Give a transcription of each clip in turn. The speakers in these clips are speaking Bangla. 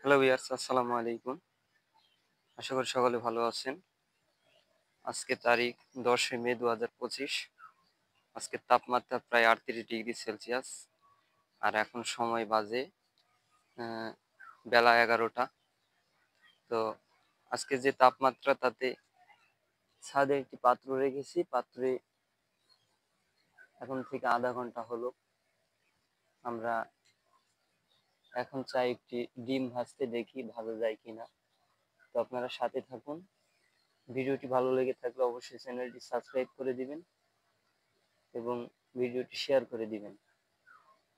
হ্যালো ভিউয়ার্স, আসসালামু আলাইকুম। আশা করি সকলে ভালো আছেন। আজকে তারিখ 10 মে 2025। আজকের তাপমাত্রা প্রায় 38 ডিগ্রি সেলসিয়াস। আর এখন সময় বাজে বেলা 11টা। তো আজকে যে তাপমাত্রা তাতে ছাদে একটি পাত্র রেখেছি। পাত্রে এখন থেকে আধা ঘন্টা হলো আমরা এখন চাই একটি ডিম ভাজতে, দেখি ভাজা যায় কিনা। তো আপনারা সাথে থাকুন। ভিডিওটি ভালো লেগে থাকলে অবশ্যই চ্যানেলটি সাবস্ক্রাইব করে দিবেন এবং ভিডিওটি শেয়ার করে দিবেন।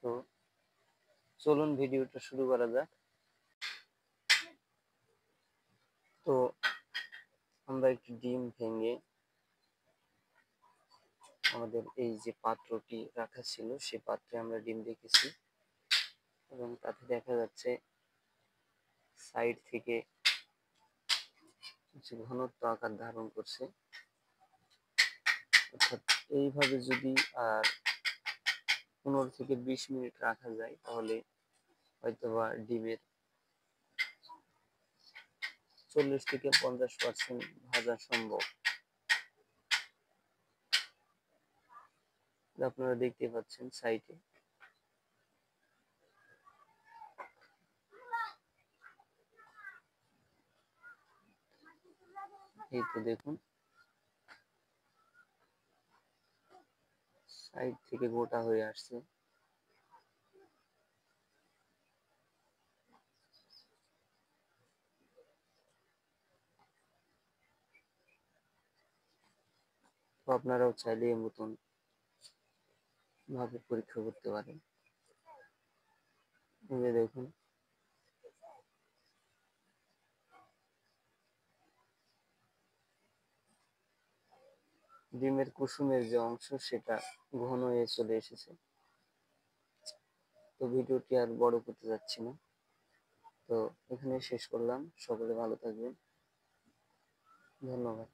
তো চলুন ভিডিওটা শুরু করা যাক। তো আমরা একটি ডিম ভেঙে আমাদের এই যে পাত্রটি রাখা ছিল সেই পাত্রে আমরা ডিম রেখেছি এবং তাতে দেখা যাচ্ছে সাইড থেকে কিছু ঘনত্ব আকার ধারণ করছে। অর্থাৎ এইভাবে যদি আর 15 থেকে 20 মিনিট রাখা যায় তাহলে হয়তোবা ডিমের 40 থেকে 50% ভাজা সম্ভব। আপনারা দেখতে পাচ্ছেন সাইডে। এই তো দেখুন সাইড থেকে গোটা হয়ে আসছে। তো আপনারাও চাইলে এই মতন ভাবে পরীক্ষা করতে পারেন। এই যে দেখুন ডিমের কুসুমের যে অংশ সেটা ঘন হয়ে চলে এসেছে। তো ভিডিওটি আর বড় করতে যাচ্ছি না। তো এখানে শেষ করলাম। সকলে ভালো থাকবেন। ধন্যবাদ।